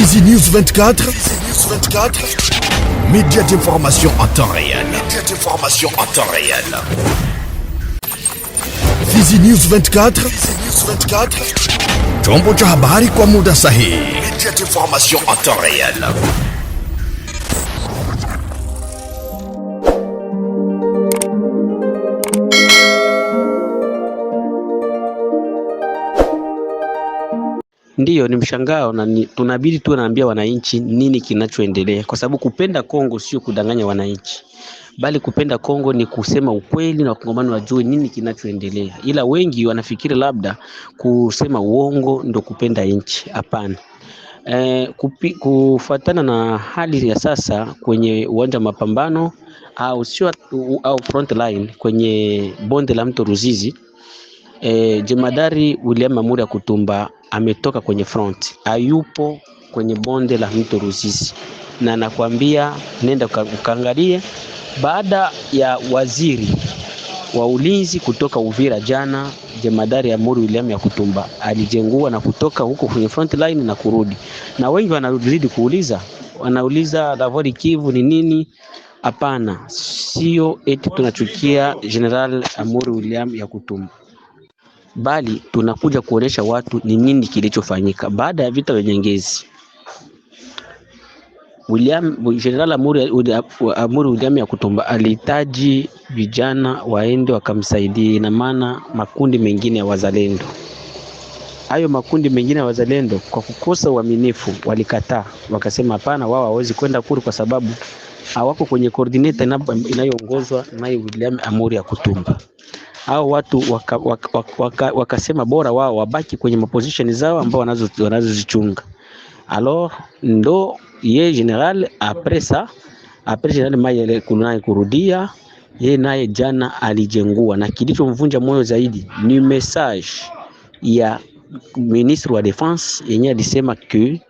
Fizi News 24. Média d'information en temps réel. Fizi News 24. Chombo cha habari kwa muda sahihi. Média d'information en temps réel. Ndiyo, ni mshangao na tunabidi tu naambia wananchi nini kinachoendelea, kwa sababu kupenda Kongo sio kudanganya wananchi, bali kupenda Kongo ni kusema ukweli na wakongomani wajue nini kinachoendelea. Ila wengi wanafikiri labda kusema uongo ndo kupenda nchi. Hapana. Kufuatana na hali ya sasa kwenye uwanja wa mapambano au front line kwenye bonde la mto Ruzizi, Jemadari William Amuri Yakutumba ametoka kwenye front, hayupo kwenye bonde la mto Ruzizi, na nakwambia nenda ukaangalie. Baada ya waziri wa ulinzi kutoka Uvira jana, Jemadari Amuri William Yakutumba alijengua na kutoka huko kwenye front line na kurudi, na wengi wanauliza Lavori Kivu ni nini? Hapana, sio eti tunachukia General Amuri William Yakutumba, bali tunakuja kuonesha watu ni nini kilichofanyika baada ya vita vya Nyangezi. General Amuri William Yakutumba alihitaji vijana waende wakamsaidia, ina maana makundi mengine ya wazalendo. Hayo makundi mengine ya wazalendo kwa kukosa uaminifu walikataa, wakasema hapana, wao hawezi kwenda kule kwa sababu hawako kwenye coordinator inayoongozwa na William Amuri Yakutumba. Hao watu wakasema bora wao wabaki kwenye maposition zao ambao wanazozichunga. Alors ndo ye general après general Mayele kunaye kurudia, ye naye jana alijengua, na kilichomvunja moyo zaidi ni message ya ministre wa defense yenye alisema que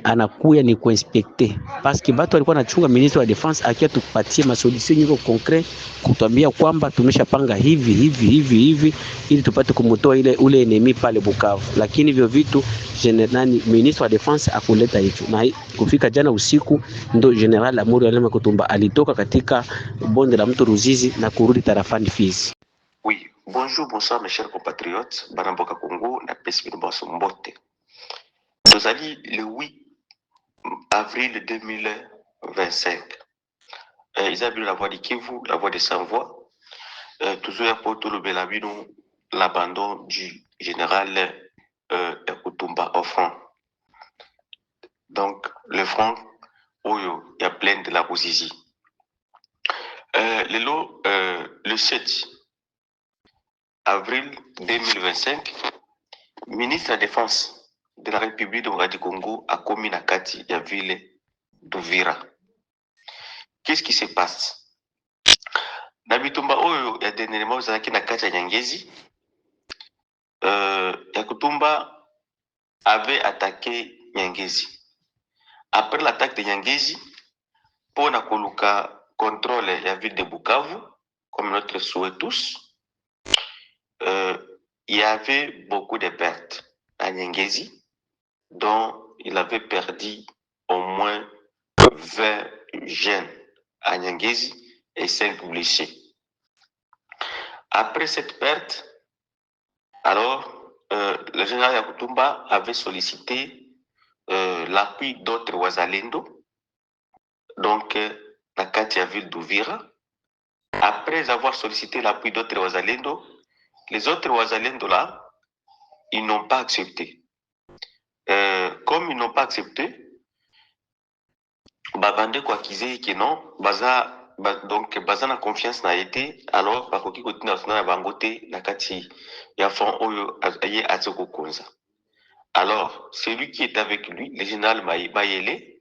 anakuya ni kuinspecter, parce que batu walikuwa nachunga ministre wa defense akia tupatie masolution nyiko concret, kutuambia kwamba tumeshapanga hivi ili tupate kumutoa ule enemy pale Bukavu. Lakini hivyo vitu ministre wa defense akuleta hicho, na kufika jana usiku ndo General Amuri William Yakutumba alitoka katika bonde la mto Ruzizi na kurudi tarafani Fizi. Oui, bonsoir mes chers compatriotes, Banamboka Congo na pesi Basso Mbote. Tozali le 8 avril 2025. Ils ont vu la voix de Kivu, la voix de Sans-Voix. Toujours pour tout le Belabino, l'abandon du général Yakutumba au front. Donc, le front, où il y a plein de la Ruzizi. Le 7 avril 2025, ministre de la Défense de la République du Congo a commis na kati ya ville d'Uvira. Qu'est-ce qui se passe? Na bitumba oyo ya dernièrement zalaki na kati ya Nyangezi, Yakutumba avait attaqué Nyangezi. Après l'attaque de Nyangezi, pour na koluka contrôle la ville de Bukavu, comme notre souhait tous, il y avait beaucoup de pertes à Nyangezi, dont il avait perdu au moins 20 jeunes à Nyangezi et 5 blessés. Après cette perte, alors, le général Yakutumba avait sollicité l'appui d'autres Wazalendo, donc la Katia ville d'Uvira. Après avoir sollicité l'appui d'autres Wazalendo, les autres Wazalendo là, ils n'ont pas accepté. Comme ils n'ont pas accepté, Babande quoi qu'ils que non, donc baza na confiance n'a été, alors bakoki continue na bangote na kati ya fond oyo aye atsoko konza. Alors celui qui est avec lui, le général Mayele,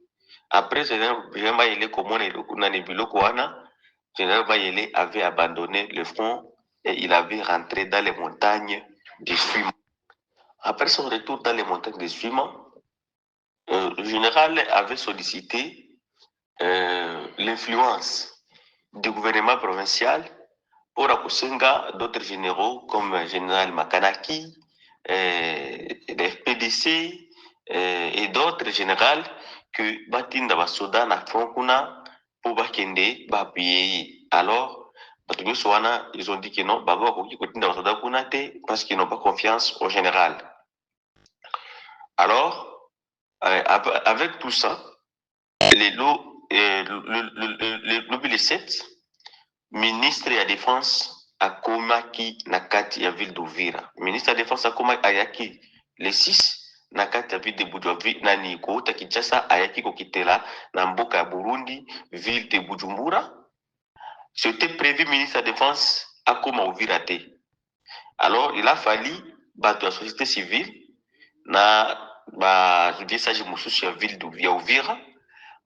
après le général Mayele comment na nebiloko wana, général Mayele avait abandonné le front et il avait rentré dans les montagnes du Fuima. Après son retour dans les montagnes de Fuima, le général avait sollicité l'influence du gouvernement provincial pour Akusenga d'autres généraux comme le général Makanaki, le FPDC, et d'autres générales que batinda basoda na front kuna pour bakende bapiye. Alors ils ont dit que non, parce qu'ils n'ont pas confiance au général. Alors, avec tout ça, le 7, ministre de la Défense a komaki na kati ya ville d'Uvira. Ministre de la Défense a komaki ayaki le 6 na kati ya ville de Bujumbura nani kouta Kinshasa ayaki kokitela na mboka ya Burundi, ville de Bujumbura. C'était prévu ministre de la Défense à koma Uvira te. Alors, il a fallu bato la société civile na viesaji mususu ya ville ya Uvira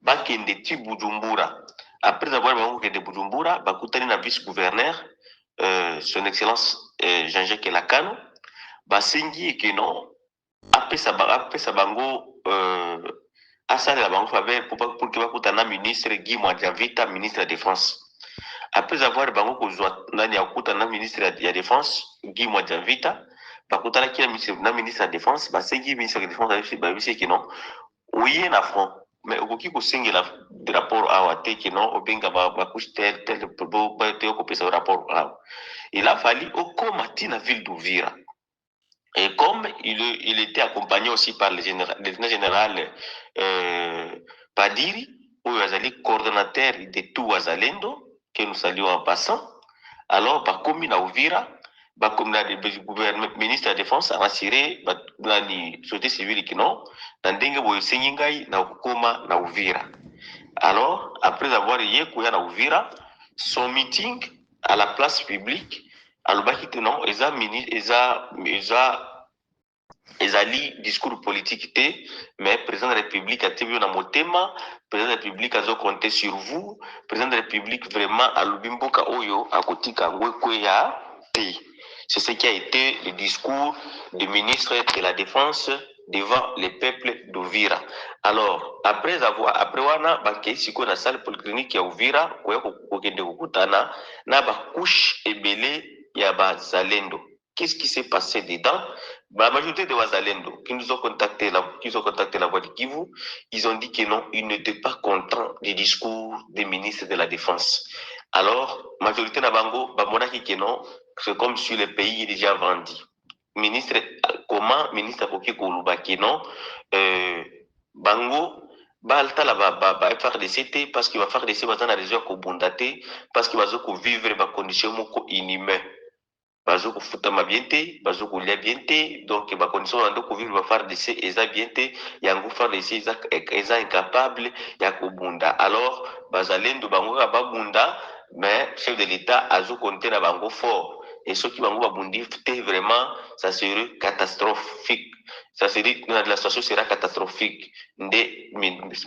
bakende ti Bujumbura. Après avoir bakende de Bujumbura, bakutani na vice-gouverneur son excellence Jean-Jacques Elakano, basengi que non apesa bango asala bango faveur pour que bakutana ministre Guy Mwadjavita, ministre de la Défense. Après avoir bango kozwa nani akutana ministre de la Défense Guy Mwadjavita, bakutana ki na ministre de la Défense, basengi ministre de la Défense babisi que non oui na front. Mais okoki kosengela rapport awa te que non obenga bakushe tel te okopesa rapport awa. Il a fallu okomati na ville d'Uvira. Et comme il était accompagné aussi par le général Padiri, ou le coordonnateur de tout Wazalendo, que nous saluons en passant, alors par commune à Uvira, comme le ministre de la Défense a assuré la société civile qui non, dans na Uvira. Alors, après avoir yé na Uvira, son meeting à la place publique, alobaki te non, ezali discours politique te, mais président de la République a tenu na motema, président de la République a compté sur vous, président de la République vraiment alobi mboka oyo akotika ngwekwe ya te. C'est ce qui a été le discours du ministre de la Défense devant le peuple d'Uvira. Alors, après wana bakei siko na salle polyclinique ya Uvira, koya kokende kokutana na bakouche ebele ya bazalendo. Qu'est-ce qui s'est passé dedans? La majorité des Wazalendo qui nous ont contacté la voix de Kivu, ils ont dit que non, ils n'étaient pas contents du discours des ministres de la Défense. Alors, majorité na bango, bamonaki que non, c'est comme si le pays est déjà vendu. Ministre, comment ministre Koki Koluba que non, bango, balta la FRDC parce qu'il va faire des CT dans la région Kobundate, parce qu'il va vivre dans des conditions inhumaines. Bazo kufutama bien te, bazo kulia bien te, donc ba condition ando ko vivre ba faire de ces eza bien te, yango faire de ces eza incapable ya kobunda. Alors bazalendo bango ba bunda, mais chef de l'État azo compter na bango fort. Et ceux qui bango ba bundi te vraiment, ça serait catastrophique. Ça serait la situation sera catastrophique. Des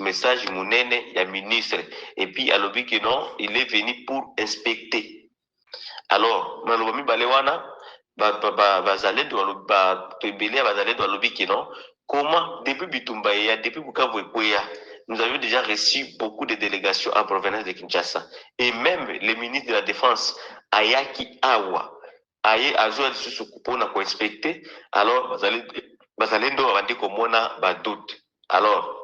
message munene ya ministre. Et puis alobi que non, il est venu pour inspecter. Alors, malobami balewana bazalendo pebele bazalendo alobi que non, comment depuis Bitumba depuis Bukavu Ekwea, nous avions déjà reçu beaucoup de délégations en provenance de Kinshasa et même le ministre de la Défense Ayaki Awa aye azo lisusu kupona ko inspecter. Alors bazalendo abandi komona ba doute. Alors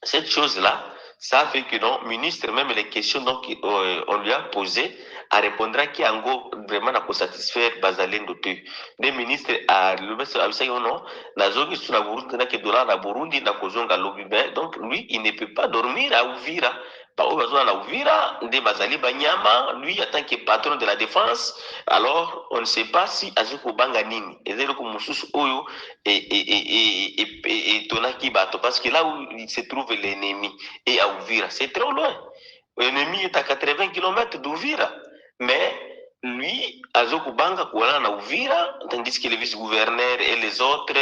cette chose là, ça fait que non, ministre, même les questions donc on lui a posé, a répondra qui en gros vraiment n'a pas satisfaire bazalendo te. Le ministre a le non, na zogi suna Burundi na ke dollar na Burundi na kozonga lobby, donc lui il ne peut pas dormir à Uvira. Par besoin na Uvira, de bazali banyama, lui en tant que patron de la défense, alors on ne sait pas si azuko banga nini. Et zero ko mususu oyo et tonaki bato parce que là où il se trouve l'ennemi et à Uvira, c'est trop loin. L'ennemi est à 80 km d'Uvira. Mais lui, Azoko Banga Koula na Uvira, tandis que les vice-gouverneurs et les autres,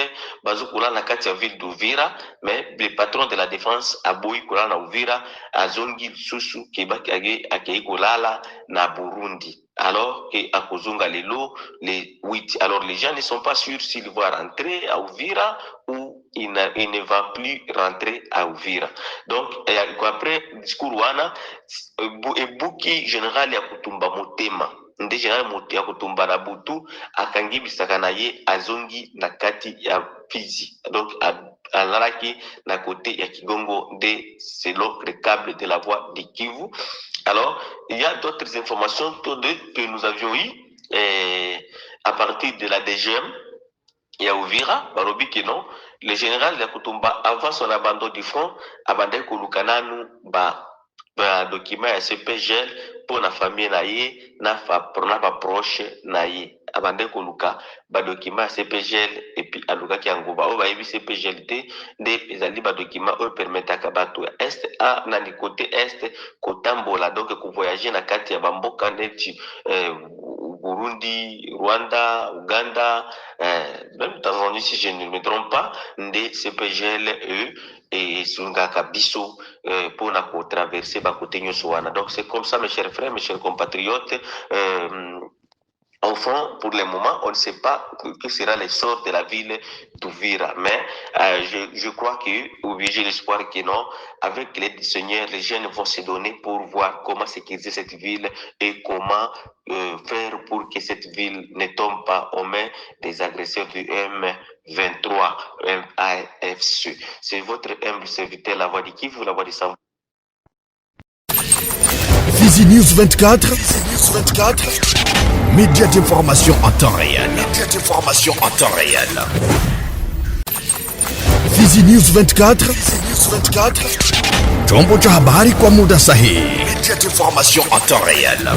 Bazokoula na Katia ville d'Uvira, mais les patrons de la défense, Aboui Koula na Uvira, Azongi Susu, Kebakage, Akei Kolala na Burundi. Alors que à Kozunga Lelo, les 8. Alors les gens ne sont pas sûrs s'ils vont rentrer à Uvira ou il ne va plus rentrer à Uvira. Donc, après le discours wana, ebuki général ya kutumba motema. Nde général ya kutumba na butu, akangi bisaka na ye azongi na kati ya Fizi. Donc, Alalaki na côté ya Kigongo selon le câble de la voie de Kivu. Alors, il y a d'autres informations que nous avions eues à partir de la DGM. Il y a Uvira, Barobi que non. Le général Yakutumba, avant son abandon du front, abandonné Kulukananu, document ya CPGL pour la famille naïe, pour na proche naïe. Abandonné Kuluka, document ya CPGL et puis aluka ki angoba. O ba yebi CPGL de ezali document o permettre à bato est à na ni côté est kotambola donc ko voyager na kati ya bamboka neti Burundi, Rwanda, Uganda, même Tanzanie si je ne me trompe pas, des CPGL et Sungaka Bisso pour traverser Bakote Nyoswana. Donc c'est comme ça mes chers frères, mes chers compatriotes. Enfin, pour le moment, on ne sait pas que sera le sort de la ville d'Uvira. Mais je crois ou j'ai l'espoir que non, avec l'aide du Seigneur, les jeunes vont se donner pour voir comment sécuriser cette ville et comment faire pour que cette ville ne tombe pas aux mains des agresseurs du M23, AFC. C'est votre humble serviteur, la voix de Kivu, la voix de Sam. Fizi News 24, média d'information en temps réel. Fizi News 24, chombo cha habari kwa muda sahihi, média d'information en temps réel.